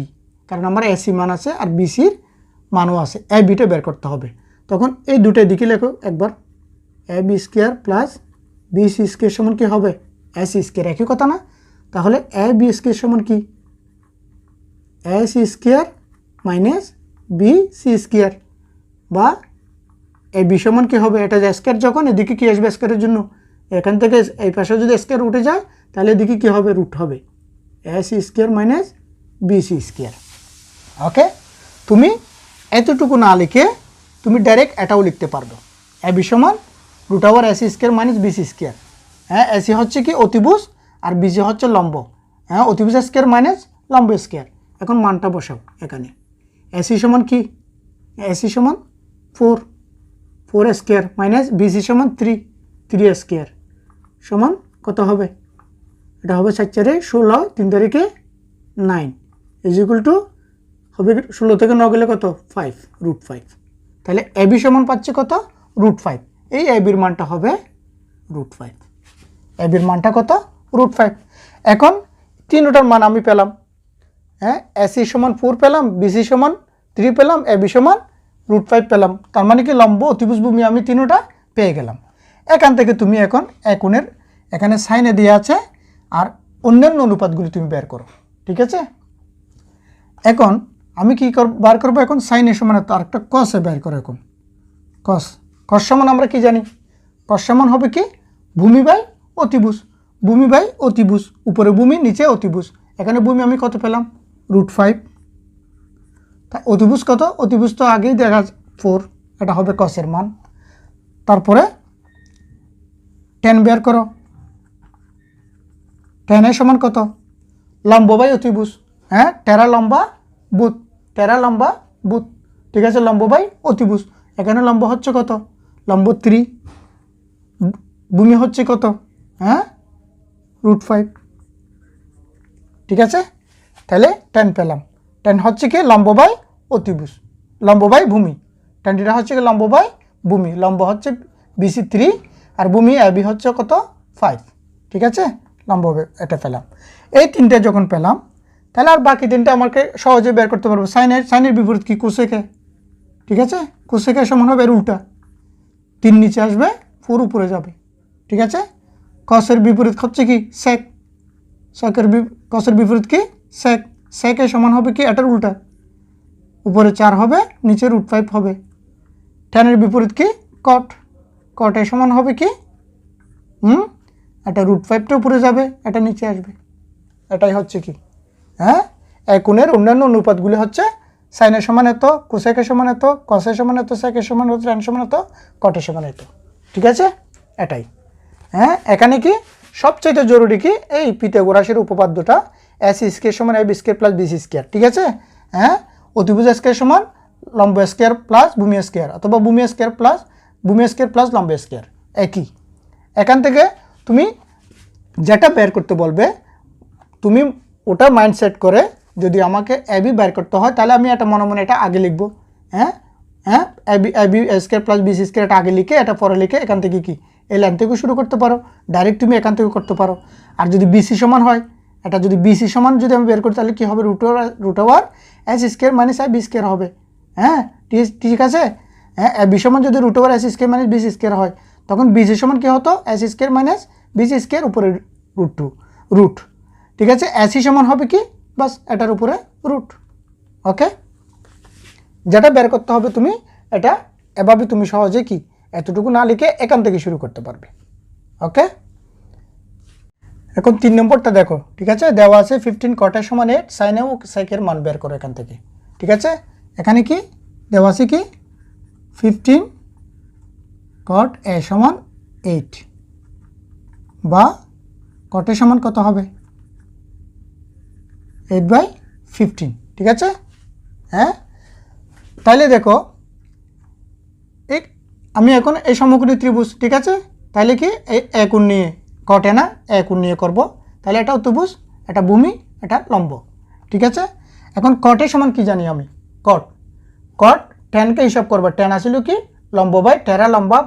কারণ আমার AC মান আছে আর BCর মানও আছে, ABটা বের করতে হবে। তখন এই দুটো দিকে লেখো একবার, AB square plus BC square সমান কি হবে? AC স্কয়ার, একই কথা না? তাহলে AB স্কয়ার সমান কি? AC square minus BC square, বা AB সমান কি হবে? এটা যে স্কয়ার, যখন এদিকে কি আসবে স্কয়ারের জন্য, এখান থেকে এই পাশে যদি স্কয়ার উঠে যায় তাহলে এদিকে কি হবে? রুট হবে, AC square minus BC square. Okay, তুমি এতটুকু না লিখে তুমি ডাইরেক্ট এটাও লিখতে পারবে, AB সমান root over AC square minus BC square. AC হচ্ছে কি অতিভুজ আর BC হচ্ছে লম্ব, অতিভুজ স্কয়ার মাইনাস লম্ব স্কয়ার। এখন মানটা বসাও এখানে, AC সমান কি? AC সমান 4, 4 স্কোয়ার মাইনাস বিসি সমান 3 স্কোয়ার সমান কত হবে? এটা হবে 4 4 16, 3 তারিখে 9 ইজ ইকুয়াল টু হবে 16 থেকে 9 গেলে কত? 5 √5। তাহলে এবি সমান পাচ্ছি কত? √5। এই এবির মানটা হবে √5। এবির মানটা কত? √5। এখন তিনটার মান আমি পেলাম, হ্যাঁ, এসি সমান 4 পেলাম, বিসি সমান 3 পেলাম, এবি সমান √5 পেলাম। তার মানে কি লম্ব অতিভুজ ভূমি আমি তিনটা পেয়ে গেলাম। এখান থেকে তুমি এখন কোণের এখানে সাইনে দেওয়া আছে আর অন্যান্য অনুপাতগুলি তুমি বের করো, ঠিক আছে? এখন আমি কি বার করবো? এখন সাইনের সমান তো আরেকটা কসে বের করো। এখন কস সমান আমরা কি জানি? কস সমান হবে কি? ভূমি বাই অতিভুজ। ভূমি বাই অতিভুজ, উপরে ভূমি নিচে অতিভুজ। এখানে ভূমি আমি কত পেলাম? √5। তা অতিভুজ কত? অতিভুজ তো আগেই দেখা 4, এটা হবে কসের মান। তারপরে tan বের করো। tan এর সমান কত? লম্ব বাই অতিভুজ, হ্যাঁ, টেরা লম্বা বুত, ঠিক আছে? লম্ব বাই অতিভুজ। এখানে লম্ব হচ্ছে কত? লম্ব 3, ভূমি হচ্ছে কত? হ্যাঁ, √5, ঠিক আছে? তাহলে tan পেলাম। tan হচ্ছে কি? লম্ব বাই অতিভুজ, লম্ব বাই ভূমি। tan এটা হচ্ছে কি? লম্ব বাই ভূমি। লম্ব হচ্ছে বিসি 3 আর ভূমি এবি হচ্ছে কত? 5, ঠিক আছে? লম্ব এটা পেলাম। এই তিনটা যখন পেলাম তাহলে আর বাকি তিনটা আমাকে সহজে বের করতে পারবো। সাইনের বিপরীত কি? কোসেকে, ঠিক আছে? কোসেকের সমান হবে উল্টা, 3 নিচে আসবে, 4 উপরে যাবে, ঠিক আছে? কসের বিপরীত হচ্ছে কি? সেক। কসের বিপরীত কি? সেক। সেকের সমান হবে কি? এটার উল্টা, উপরে 4 হবে, নিচে √5 হবে। ট্যানের বিপরীত কি? কট। কটের সমান হবে কি? এটা √5টা উপরে যাবে, এটা নিচে আসবে। এটাই হচ্ছে কি? হ্যাঁ, এই কোণের অন্যান্য অনুপাতগুলি হচ্ছে সাইনের সমান এত, কোসেকের সমান এত, কসের সমান এত, সেকের সমান এত, ট্যান সমান এত, কটের সমান এত, ঠিক আছে? এটাই। হ্যাঁ, এখানে কি সবচেয়ে জরুরি কি? এই পিথাগোরাসের উপপাদ্যটা এসি স্কয়ার সমান AB square plus BC square, ঠিক আছে? হ্যাঁ, অতিভুজ স্কয়ার সমান লম্ব স্কয়ার প্লাস ভূমি স্কয়ার, অথবা ভূমি স্কয়ার প্লাস লম্ব স্কয়ার, একই। এখান থেকে তুমি যেটা বের করতে বলবে তুমি ওটা মাইন্ডসেট করে যদি আমাকে এবি বের করতে হয় তাহলে আমি এটা মনে মনে এটা আগে লিখবো। হ্যাঁ, AB square plus BC square এটা আগে লিখে এটা পরে লিখে এখান থেকে কি এই লাইন থেকে শুরু করতে পারো, ডাইরেক্ট তুমি এখান থেকে করতে পারো। আর যদি বিসি সমান হয়, এটা যদি বিসি সমান যদি আমি বের করি তাহলে কি হবে? √ওভার S square minus AB square হবে। হ্যাঁ, ঠিক আছে? হ্যাঁ, এবি সমান যদি √ওভার S square minus BC square হয় তখন বিসি সমান কি হতো? S square minus BC square উপরে √2, ঠিক আছে? এসি সমান হবে কি? বাস এটার উপরে √। ওকে, যেটা বের করতে হবে তুমি এটা এভাবে তুমি সহজে কি এতটুকু না লিখে এখান থেকে শুরু করতে পারবে। ওকে, এখন 3 নম্বরটা দেখো, ঠিক আছে? দেওয়া আছে 15 কটের সমান 8, সাইনে ও সেকের মান বের করো এখান থেকে, ঠিক আছে? এখানে কি দেওয়া আছে? কি 15 কট এ সমান 8 বা কটের সমান কত হবে? 8/15, ঠিক আছে? হ্যাঁ, তাহলে দেখো আমি এখন এই সমকোণী ত্রিভুজ, ঠিক আছে? তাহলে কি এই একোণ নিয়ে কটে না একোণ নিয়ে করব, তাহলে এটা ত্রিভুজ, এটা ভূমি, এটা লম্ব, ঠিক আছে? এখন কটের সমান কি জানি আমি? কট ট্যানকে হিসাব করবো। ট্যান আসলে কি? লম্ব বাই টেরা লম্বা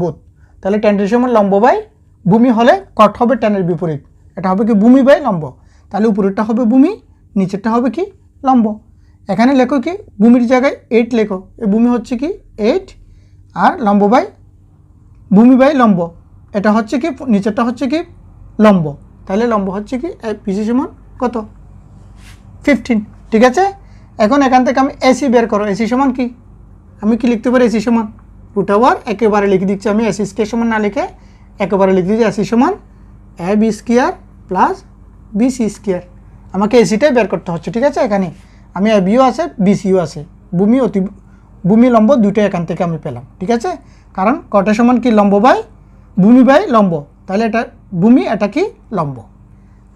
বুত। তাহলে ট্যানটির সমান লম্ব বাই ভূমি হলে কট হবে ট্যানের বিপরীত, এটা হবে কি? ভূমি বাই লম্ব। তাহলে উপরেরটা হবে ভূমি, নিচেরটা হবে কি? লম্ব। এখানে লেখো কি? ভূমির জায়গায় 8 লেখো। এই ভূমি হচ্ছে কি 8 আর লম্ব বাই ভূমি বাই লম্ব, এটা হচ্ছে কি? নিচেরটা হচ্ছে কি? লম্ব। তাহলে লম্ব হচ্ছে কি? পিসি সমান কত? 15, ঠিক আছে? এখন এখান থেকে আমি এসি বের করো। এসি সমান কি? আমি কি লিখতে পারি? এসি সমান √ওভার, একেবারে লিখে দিচ্ছি আমি, এসি স্কয়ার সমান না লিখে একেবারে লিখে দিচ্ছি এসি সমান AB square plus BC square. আমাকে এসিটাই বের করতে হচ্ছে, ঠিক আছে? এখানে আমি এবিও আছে, বিসিও আছে, ভূমি লম্ব দুটোই এখান থেকে আমি পেলাম, ঠিক আছে? কারণ কটের সমান কি? লম্ব বাই ভূমি বাই লম্ব, তাহলে এটা ভূমি, এটা কি? লম্ব।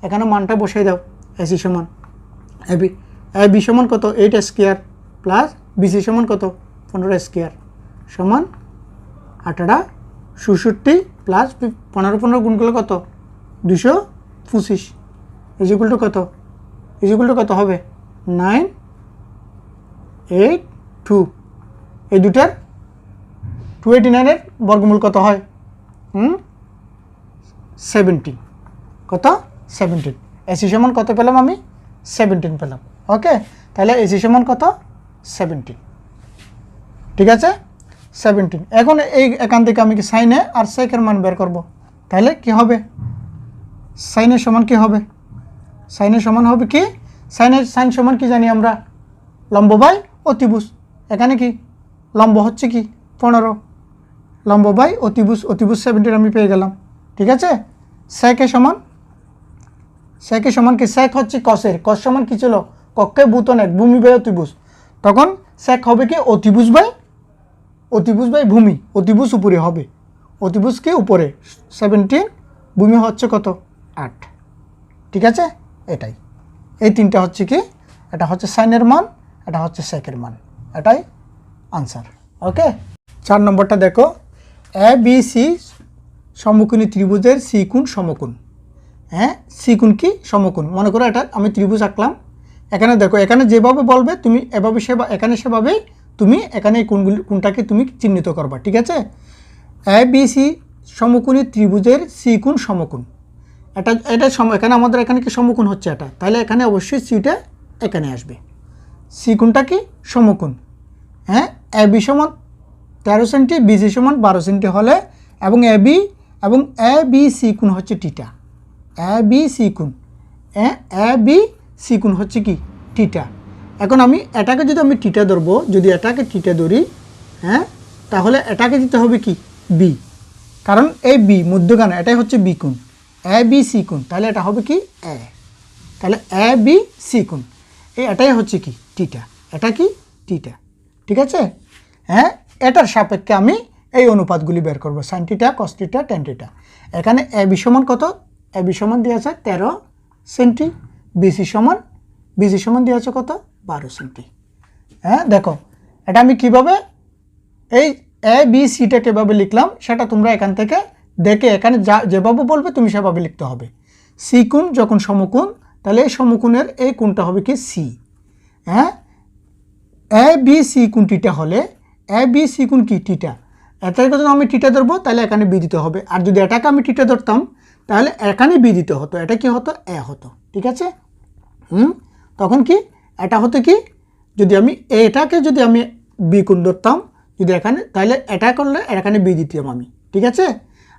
এখানে মানটা বসিয়ে দাও। এসি সমান এবি সমান কত? 8 স্কয়ার প্লাস বিসি সমান কত? 15 স্কয়ার, সমান 18 প্লাস 15 গুণ করলে কত 225 ইকুয়াল টু কত হবে 982 এই দুটার 289 এর বর্গমূল কত হয় 17 কত 17 এসি সমান কত পেলাম আমি 17 পেলাম ওকে তাহলে এসি সমান কত 17 ঠিক আছে 17 এখন এই এখান থেকে আমি কি সাইনে আর সেকের মান বের করব তাহলে কি হবে সাইনের সমান কি হবে সাইনের সমান হবে কি সাইন সমান কি জানি আমরা লম্ব বাই অতিভুজ এখানে কি লম্ব হচ্ছে কি 15 লম্ব বাই অতিভুজ 17 আমি পেয়ে গেলাম ঠিক আছে সেকের সমান কি সেক হচ্ছে কসের কস সমান কি ছিল কক্ষে ভূতনের ভূমি বাই অতিভুজ তখন সেক হবে কি অতিভুজ বাই ভূমি অতিভুজ উপরে হবে অতিভুজ কি উপরে 17 ভূমি হচ্ছে কত 8 ঠিক আছে এটাই এই তিনটা হচ্ছে কি এটা হচ্ছে সাইনের মান এটা হচ্ছে সেকের মান এটাই আনসার ওকে 4 নম্বরটা দেখো এ বি সি সমকোণী ত্রিভুজের সি কোণ সমকোণ হ্যাঁ সি কোণ কি সমকোণ মনে করো এটা আমি ত্রিভুজ আঁকলাম এখানে দেখো এখানে যেভাবে বলবে তুমি এভাবে সেভাবেই তুমি এখানে এই কোণটাকে তুমি চিহ্নিত করবা ঠিক আছে এ বি সি সমকোণী ত্রিভুজের সি কোণ সমকোণ এটা এখানে আমাদের এখানে কি সমকোণ হচ্ছে এটা তাহলে এখানে অবশ্যই সিটা এখানে আসবে সি কোণটা কি সমকোণ হ্যাঁ এ বি সমান 13 সেন্টি বি সি সমান 12 সেন্টি হলে এবং এ বি সি কোণ হচ্ছে টিটা এ বি সি কোণ হচ্ছে কি টিটা এখন আমি এটাকে যদি আমি টিটা ধরবো যদি এটাকে টিটা ধরি হ্যাঁ তাহলে এটাকে দিতে হবে কি বি কারণ এই বি মধ্যখানে এটাই হচ্ছে বি কোণ এ বি সি কোণ তাহলে এটা হবে কি এ তাহলে এ বি সি কোণ এটাই হচ্ছে কি টিটা এটা কি টিটা ঠিক আছে হ্যাঁ এটার সাপেক্ষে আমি এই অনুপাতগুলি বের করব সাইন টিটা কস টিটা ট্যান টিটা এখানে এ বি সমান কত এ বি সমান দিয়ে আছে 13 সেন্টি বিসি সমান দিয়ে আছে কত 12 সেন্টি হ্যাঁ দেখো এটা আমি কিভাবে এই এ বি সিটা কীভাবে লিখলাম সেটা তোমরা এখান থেকে দেখে এখানে যেভাবে বলবে তুমি সেভাবে লিখতে হবে সি কোণ যখন সমকোণ তাহলে এই সমকোণের এই কোণটা হবে কি সি হ্যাঁ এ বি সি কোণ টিটা হলে এ বি সি কোণ কি টিটা এটাকে যদি আমি টিটা ধরবো তাহলে এখানে বি দিতে হবে আর যদি এটাকে আমি টিটা ধরতাম তাহলে এখানে বি দিতে হতো এটা কি হতো এ হতো ঠিক আছে তখন কি এটা হতো কি যদি আমি এটাকে যদি আমি বি কোণ ধরতাম যদি এখানে তাহলে এটা করলে এখানে বি দিতাম আমি ঠিক আছে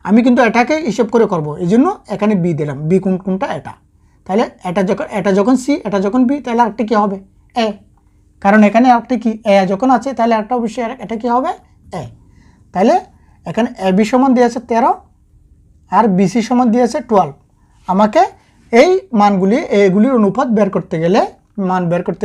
আমি কিন্তু এটাকে হিসেব করে করব এই জন্য এখানে বি দিলাম বি কোণটা এটা তাহলে এটা যখন সি এটা যখন বি তাহলে আরেকটা কী হবে এ কারণ এখানে আরেকটা কি এ যখন আছে তাহলে একটা অবশ্যই এটা কী হবে এ তাহলে এখানে এ বি সমান দিয়েছে 13 আর বিসি সমান দিয়েছে 12 আমাকে এই মানগুলি এগুলির অনুপাত বের করতে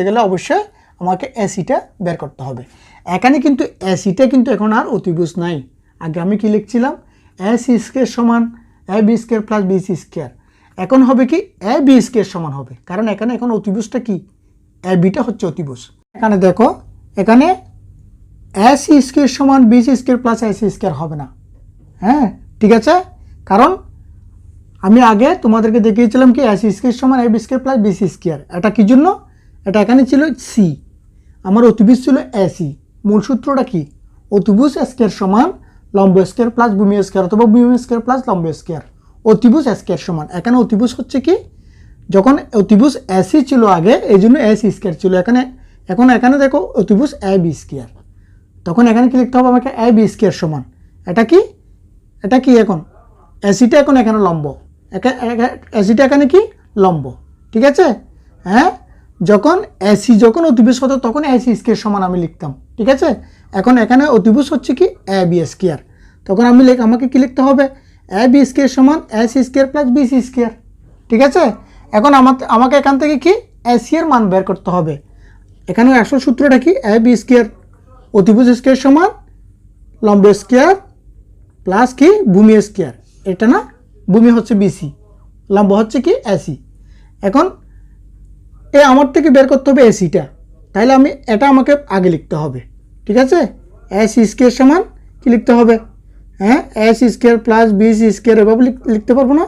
গেলে অবশ্যই আমাকে এসিটা বের করতে হবে এখানে কিন্তু এসিটা কিন্তু এখন আর অতিভুজ নাই আগে আমি কি লিখছিলাম এ সি স্কয়ার সমান A B square plus B C square এখন হবে কি এ বি স্কয়ার সমান হবে কারণ এখানে এখন অতিভুজটা কি এ বিটা হচ্ছে অতিভুজ এখানে দেখো এখানে এ সি স্কয়ার সমান B C square plus A C square হবে না হ্যাঁ ঠিক আছে কারণ আমি আগে তোমাদেরকে দেখিয়েছিলাম কি এ সি স্কয়ার সমান A B square plus B C square এটা কি জন্য এটা এখানে ছিল সি আমার অতিভুজ ছিল এ সি মূল সূত্রটা কি অতিভুজ স্কয়ার সমান লম্ব স্কয়ার প্লাস ভূমি স্কয়ার অথবা ভূমি স্কয়ার প্লাস লম্ব স্কয়ার অতিভুজ স্কয়ার সমান এখানে অতিভুজ হচ্ছে কি যখন অতিভুজ এসি ছিল আগে এই জন্য এসি স্কয়ার ছিল এখন এখানে দেখো অতিভুজ এ বি স্কয়ার তখন এখানে কি লিখতে হবে আমাকে এ বি স্কয়ার সমান এটা কি এখন এসিটা এখন এখানে লম্ব এসিটা এখানে কি লম্ব ঠিক আছে হ্যাঁ যখন যখন অতিভুজ হতো তখন এসি স্কয়ার সমান আমি লিখতাম ঠিক আছে এখন এখানে অতিভুজ হচ্ছে কি এ বি স্কয়ার তখন আমাকে কি লিখতে হবে এ বি স্কয়ার সমান AC square plus BC square ঠিক আছে এখন আমাকে এখান থেকে কি এসি এর মান বের করতে হবে এখানে আসল সূত্রটা কি এ বি স্কয়ার অতিভুজ স্কয়ার সমান লম্ব স্কয়ার প্লাস কি ভূমি স্কয়ার এটা না ভূমি হচ্ছে বিসি লম্ব হচ্ছে কি এসি এখন আমার থেকে বের করতে হবে এসিটা তাহলে এটা আমাকে আগে লিখতে হবে ঠিক আছে এ সি স্কোয়ার সমান কি লিখতে হবে? হ্যাঁ, A C square plus B C square এভাবে লিখতে পারবো না?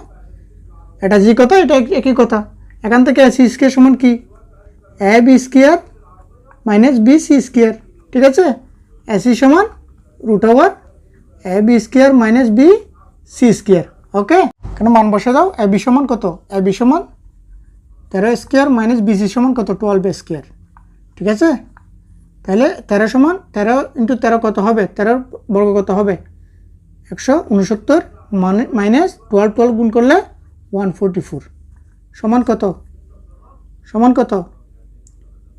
এটা যে কথা এটা একই কথা। এখান থেকে এ সি স্কোয়ার সমান কি? A B square minus B C square. ঠিক আছে, এ সি সমান root over A B square minus B C square. Okay, কেন মান বসে দাও। এ বি সমান কত? এ বি সমান 13 স্কোয়ার মাইনাস বি সি সমান কত? 12 স্কোয়ার। ঠিক আছে, তাহলে 13 সমান 13 ইন্টু 13 কত হবে? 13 বর্গ কত হবে? 169 মাইনাস 12 গুণ করলে 144 সমান কত? সমান কত?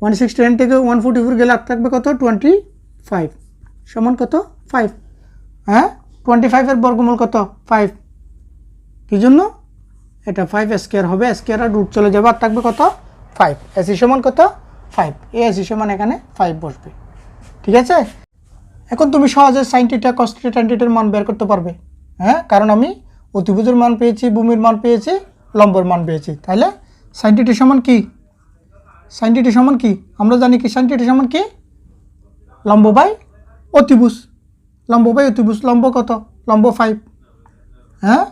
169 থেকে 144 গেলে আর থাকবে কত? 25 সমান কত? 5। হ্যাঁ, 25-এর বর্গমূল কত? 5। কি জন্য? এটা 5 স্কোয়ার হবে, স্কোয়ার আর রুট চলে যাবে, আর থাকবে কত? 5। এসি সমান কত? 5। এই এসি সমান এখানে 5 বসবে। ঠিক আছে, এখন তুমি সহজে sine theta cos theta tan থিটার মান বের করতে পারবে। হ্যাঁ, কারণ আমি অতিভুজের মান পেয়েছি, ভূমির মান পেয়েছি, লম্বর মান পেয়েছি। তাহলে সাইন থিটা সমান কি? সাইন থিটা সমান কি? আমরা জানি কি সাইন থিটা সমান কি? লম্ব বাই অতিভুজ। লম্ব বাই অতিভুজ। লম্ব কত? লম্ব 5। হ্যাঁ,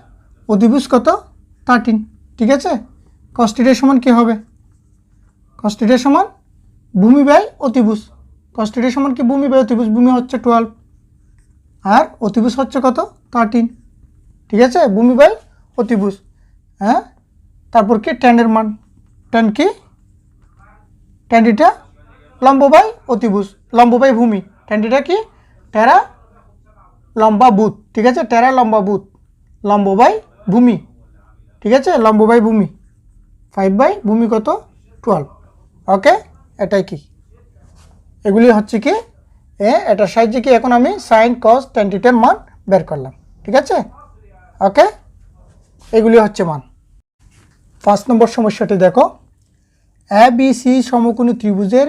অতিভুজ কত? 13। ঠিক আছে, কস থিটা সমান কি হবে? কস থিটা সমান ভূমি বাই অতিভুজ। কস থিটা সমান কি? ভূমি বাই অতিভুজ। ভূমি হচ্ছে 12 আর অতিভুজ হচ্ছে কত? 13। ঠিক আছে, ভূমি বাই অতিভুজ। হ্যাঁ, তারপর কি? ট্যানের মান। ট্যান কি? ট্যান থিটা লম্ব বাই অতিভুজ, লম্ব বাই ভূমি। ট্যান থিটা কি? টেরা লম্বা বুত। ঠিক আছে, টেরা লম্বা বুত, লম্ব বাই ভূমি। ঠিক আছে, লম্ব বাই ভূমি। 5 বাই ভূমি কত? 12। ওকে, এটাই কি? এগুলি হচ্ছে কি এটার সাহায্যে কি এখন আমি সাইন কস ট্যান থিটার মান বের করলাম। ঠিক আছে, ওকে, এগুলি হচ্ছে মান। 5 নম্বর সমস্যাটি দেখো, এ বি সি সমকোণী ত্রিভুজের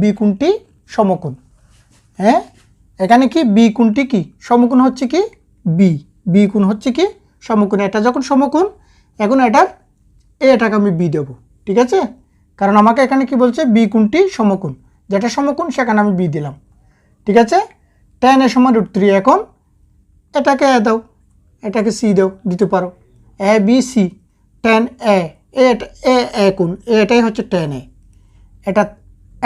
বি কোণটি সমকোণ। হ্যাঁ, এখানে কি বি কোণটি কি সমকোণ হচ্ছে কি? বি কোণ হচ্ছে কি? সমকোণ। এটা যখন সমকোণ, এখন এটাকে আমি বি দেবো। ঠিক আছে, কারণ আমাকে এখানে কি বলছে? বি কোণটি সমকোণ, যেটা সমকোণ সেখানে আমি বি দিলাম। ঠিক আছে, tan a সমান √3। এখন এটাকে এ দাও, এটাকে সি দাও, দিতে পারো। A B C tan a, এ কোণ, এটাই হচ্ছে tan a।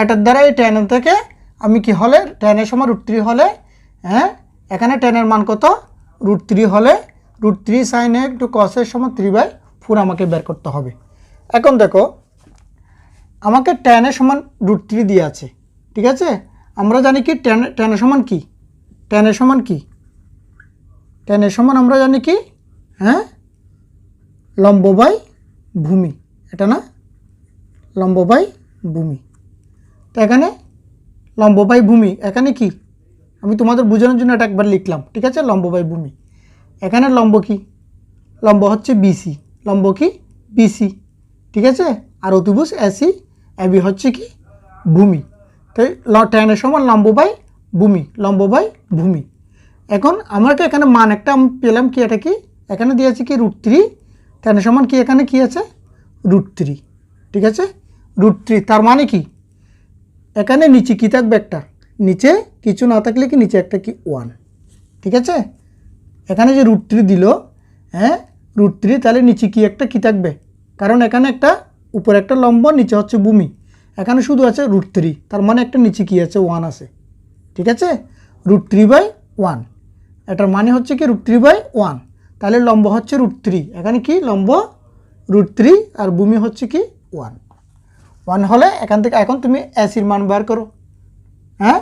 এটার দ্বারা এই tan a থেকে আমি কি হলে tan a সমান √3 হলে, হ্যাঁ, এখানে tan এর মান কত? √3 হলে √3 sin a * cos a সমান 3/4 আমাকে বের করতে হবে। এখন দেখো, আমাকে tan a সমান √3 দিয়ে আছে। ঠিক আছে, আমরা জানি কি tan a সমান কি? tan a সমান কি? tan a সমান আমরা জানি কি? হ্যাঁ, লম্ব বাই ভূমি। এটা না, লম্ব বাই ভূমি। তো এখানে লম্ব বাই ভূমি, এখানে কি? আমি তোমাদের বোঝানোর জন্য এটা একবার লিখলাম। ঠিক আছে, লম্ব বাই ভূমি। এখানে লম্ব কি? লম্ব হচ্ছে বিসি। লম্ব কি? বিসি। ঠিক আছে, আর অতিভুজ এসি এবি হচ্ছে কি? ভূমি। তাই tan a সমান লম্ব বাই ভূমি, লম্ব বাই ভূমি। এখন আমাকে এখানে মান একটা আমি পেলাম কি? এটা কি? এখানে দিয়েছি কি? √3। tan a সমান কি? এখানে কি আছে? √3। ঠিক আছে, √3। তার মানে কি? এখানে নিচে কি থাকবে? একটা নিচে কিছু না থাকলে কি নিচে একটা কি? 1। ঠিক আছে, এখানে যে √3 দিল, হ্যাঁ, √3, তাহলে নিচে কি একটা কি থাকবে? কারণ এখানে একটা উপরে একটা লম্ব, নিচে হচ্ছে ভূমি, এখানে শুধু আছে √3, তার মানে একটা নিচে কি আছে? 1 আছে। ঠিক আছে, √3/1, এটার মানে হচ্ছে কি? √3/1। তাহলে লম্ব হচ্ছে √3, এখানে কি? লম্ব √3 আর ভূমি হচ্ছে কি? 1 হলে এখান থেকে এখন তুমি এসির মান বের করো। হ্যাঁ,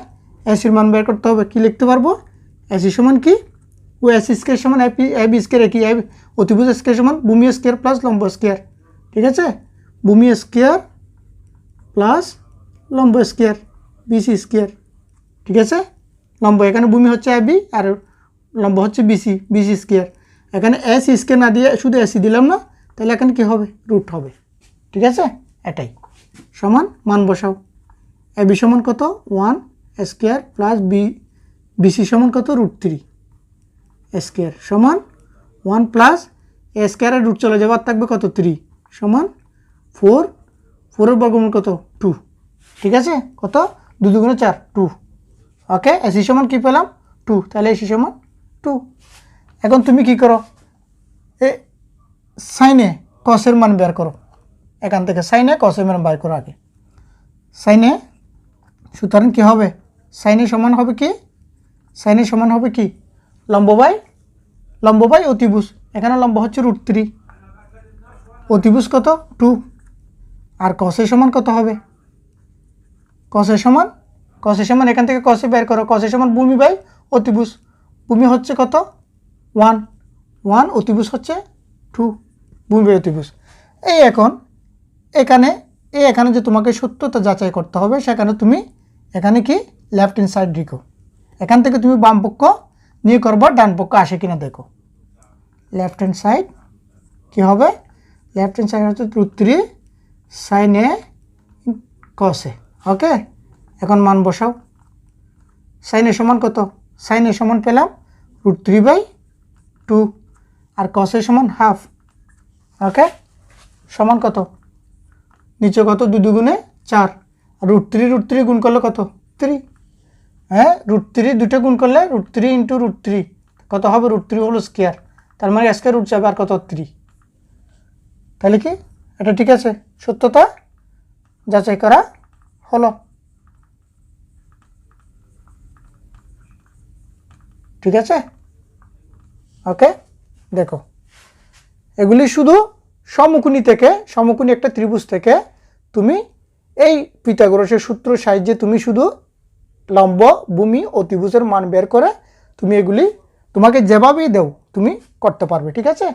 এসির মান বের করতে হবে। কি লিখতে পারবো? এসি সমান কি? ও এসি স্কোয়ার সমান এবি স্কোয়ার, কি অতিভুজ স্কোয়ার সমান ভূমি স্কোয়ার প্লাস লম্ব স্কোয়ার। ঠিক আছে, ভূমি স্কোয়ার প্লাস লম্ব স্কোয়ার, বিসি স্কোয়ার। ঠিক আছে, লম্ব এখানে ভূমি হচ্ছে এবি আর লম্ব হচ্ছে বিসি স্কোয়ার। এখানে এসি স্কোয়ার না দিয়ে শুধু এসি দিলাম না, তাহলে এখানে কি হবে? √ হবে। ঠিক আছে, এটাই সমান মান বসাও। এবি সমান কত? 1 স্কোয়ার প্লাস বিসি সমান কত? √3 স্কোয়ার সমান 1 প্লাস এ স্কোয়ারের √ চলে যাবে, আর থাকবে কত? 3 সমান 4। 4 এর বর্গমূল কত? 2। ঠিক আছে, কত? 2 × 4 2। ওকে, এসি সমান কী পেলাম 2, তাহলে এসি সমান 2। এখন তুমি কি করো, এ সাইনে কসের মান বের করো, এখান থেকে সাইনে কসের মান বের করো আগে। সাইনে সুতরাং কী হবে, সাইনে সমান হবে কি, সাইনে সমান হবে কি লম্ব বাই অতিভুজ। এখানে লম্ব হচ্ছে √3, অতিভুজ কত 2, আর কসের সমান কত হবে, কসের সমান এখান থেকে কসে বের করো, কসের সমান ভূমি বাই অতিভুজ। ভূমি হচ্ছে কত 1, অতিভুজ হচ্ছে 2, ভূমি বাই অতিভুজ। এই এখন এখানে যে তোমাকে সত্যতা যাচাই করতে হবে, সেখানে তুমি এখানে কি লেফট হ্যান্ড সাইড লিখো, এখান থেকে তুমি বাম পক্ষ নিয়ে করবা, ডান পক্ষ আসে কিনা দেখো। লেফট হ্যান্ড সাইড কী হবে, লেফট হ্যান্ড সাইড হচ্ছে √3 সাইন এ কসে। ওকে, এখন মান বসাও। সাইনে সমান কত, সাইনে সমান পেলাম √3/2, আর কসে সমান হাফ। ওকে, সমান কত, নিচে কত 2 দুগুণে 4, √3 গুণ করলে কত 3, হ্যাঁ √3 দুটো গুণ করলে √3 × √3 কত হবে, √3 হোল স্কোয়ার, তার মানে স্কোয়ার রুট যাবে আর কত 3। তাহলে কি এটা ঠিক আছে, সত্যতা যাচাই করা হলো। ঠিক আছে, ওকে। দেখো এগুলি শুধু সমকোণী একটা ত্রিভুজ থেকে তুমি এই পিথাগোরাসের সূত্র সাহায্যে তুমি শুধু লম্ব, ভূমি, অতিভুজের মান বের করে তুমি এগুলি তোমাকে যেভাবেই দেও তুমি করতে পারবে। ঠিক আছে,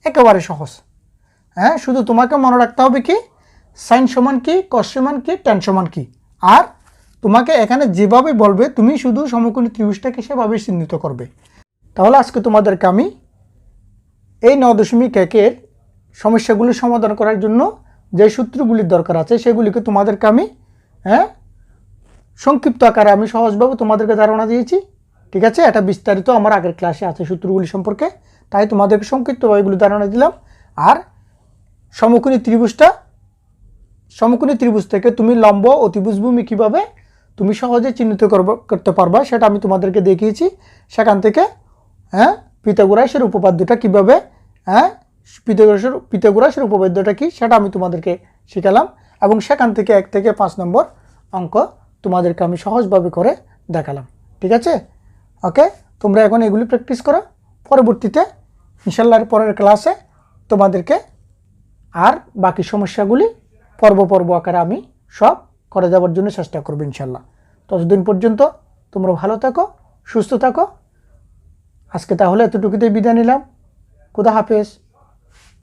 একেবারে সহজ। হ্যাঁ, শুধু তোমাকে মনে রাখতে হবে কি সাইন সমান কি, কস সমান কি, ট্যান সমান কি, আর তোমাকে এখানে যেভাবে বলবে তুমি শুধু সমকোণী ত্রিভুজটাকে সেভাবে চিহ্নিত করবে। তাহলে আজকে তোমাদেরকে আমি এই 9.1 সমস্যাগুলি সমাধান করার জন্য যে সূত্রগুলির দরকার আছে সেগুলিকে তোমাদেরকে আমি সংক্ষিপ্ত আকারে আমি সহজভাবে তোমাদেরকে ধারণা দিয়েছি। ঠিক আছে, এটা বিস্তারিত আমার আগের ক্লাসে আছে সূত্রগুলি সম্পর্কে, তাই তোমাদেরকে সংক্ষিপ্তভাবে এগুলি ধারণা দিলাম। আর সমকোণী ত্রিভুজ থেকে তুমি লম্ব, অতিভুজ, ভূমি কীভাবে তুমি সহজে চিহ্নিত করতে পারবা সেটা আমি তোমাদেরকে দেখিয়েছি। সেখান থেকে পিথাগোরাসের উপপাদ্যটা কীভাবে, পিথাগোরাসের উপপাদ্যটা কী সেটা আমি তোমাদেরকে শিখালাম, এবং সেখান থেকে 1 থেকে 5 নম্বর অঙ্ক তোমাদেরকে আমি সহজভাবে করে দেখালাম। ঠিক আছে, ওকে। তোমরা এখন এগুলি প্র্যাকটিস করো, পরবর্তীতে ইনশাআল্লাহ পরের ক্লাসে তোমাদেরকে আর বাকি সমস্যাগুলি পর্ব আকারে আমি সব করে যাওয়ার জন্য চেষ্টা করব ইনশাআল্লাহ। ততদিন পর্যন্ত তোমরা ভালো থাকো, সুস্থ থাকো। আজকে তাহলে এতটুকুতেই বিদায় নিলাম। খুদা হাফেজ।